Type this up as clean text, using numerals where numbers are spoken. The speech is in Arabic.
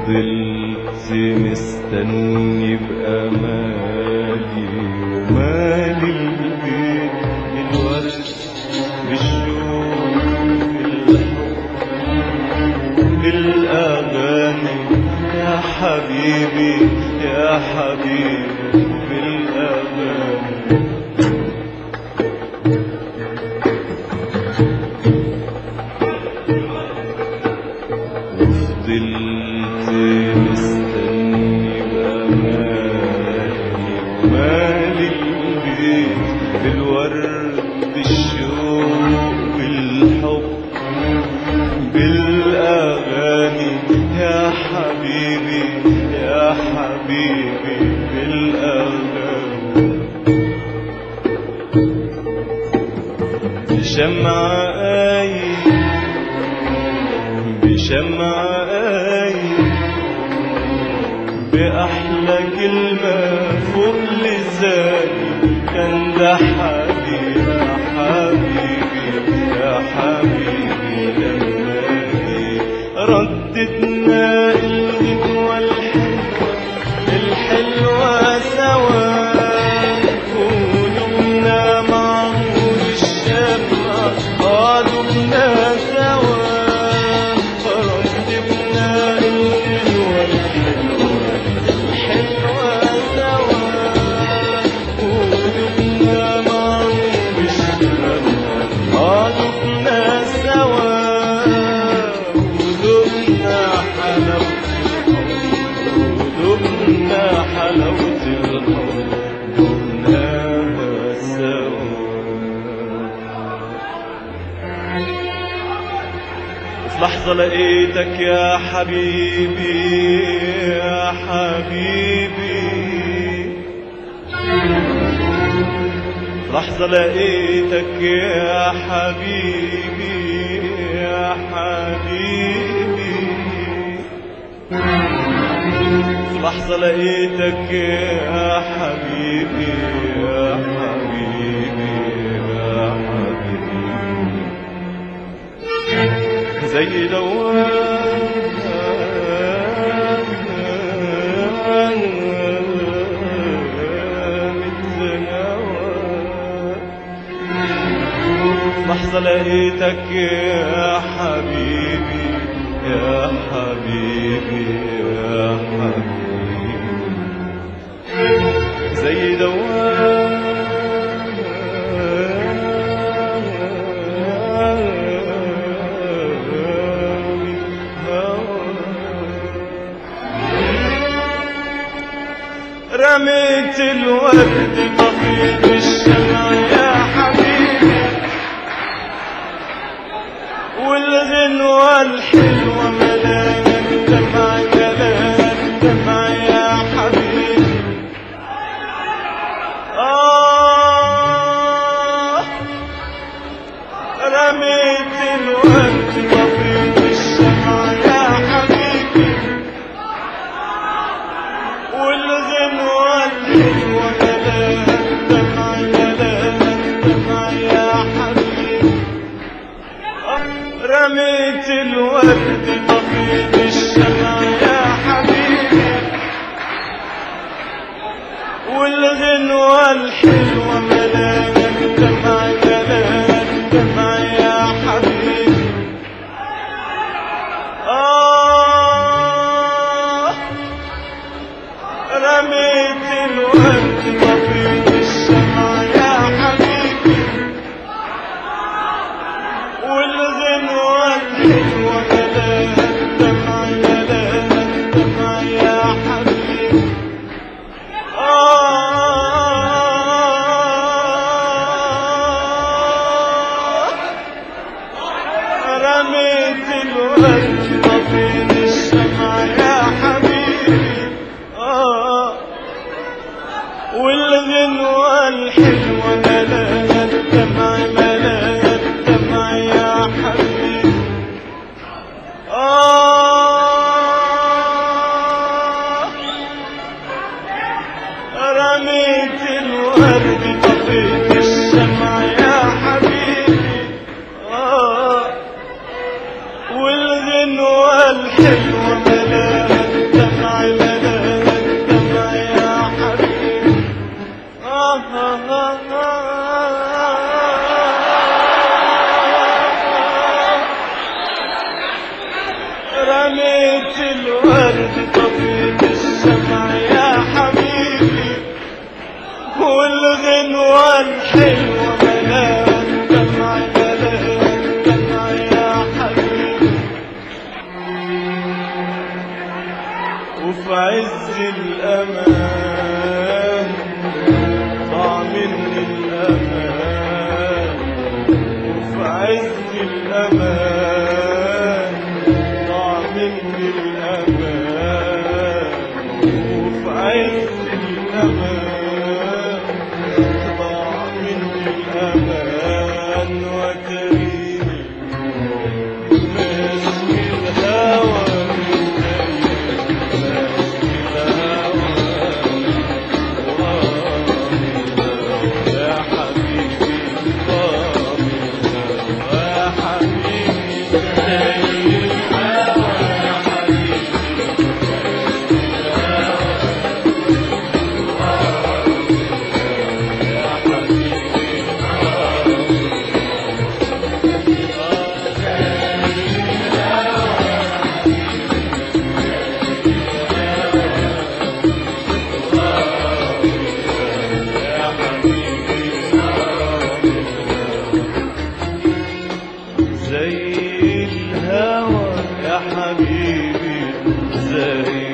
فضلت مستني بأمالي ومالي البيت بالورد بالشوق بالحب بالأغاني يا حبيبي يا حبيبي بالأغاني فضلت مستني بأمالي ومالي البيت بالورد بالشوق بالحب بالأغاني يا حبيبي يا حبيبي بالأغاني بشمعة بشمعة بأحلى كلمة فوق لساني كان ده حبيبي يا حبيبي يا حبيبي لما جيت رددنا الغنوة الحلوة سوا قلوبنا معمول الشمعة قلوبنا سوا حلاوة الحب دونها سوا في لحظة لقيتك يا حبيبي يا حبيبي في لحظة لقيتك يا حبيبي يا حبيبي لحظة لقيتك يا حبيبي يا حبيبي يا حبيبي زي دوام لحظة لقيتك يا حبيبي يا حبيبي يا حبيبي زي دوام رميت الورد طفيت الشمع يا حبيبي والغنوة الحلوة ملاها الدمع ملاها الدمع يا حبيبي رميت الورد طفيت الشمع يا حبيبي والغنوة الحلوة ملاها الدمع ملاها الدمع يا حبيبي رميت الورد طفيت الشمع يا حبيبي والغنوة الحلوة ملاها الدمع ملاها الدمع يا حبيبي رميت الورد طفيت الشمع يا حبيبي والغنوة الحلوة ملاها الدمع ملاها الدمع يا حبيبي رميت الورد طفيت الشمع يا حبيبي رميت الورد طفيت الشمع يا حبيبي، والغنوة الحلوة ملاها الدمع ملاها الدمع يا حبيبي. وفي عز الأمان ضاع مني الأمان، وفي عز الأمان ضاع مني الأمان، وفي عز الأمان ضاع مني الأمان. وتريني ماسك الهوى من زي الهوى يا حبيبي زي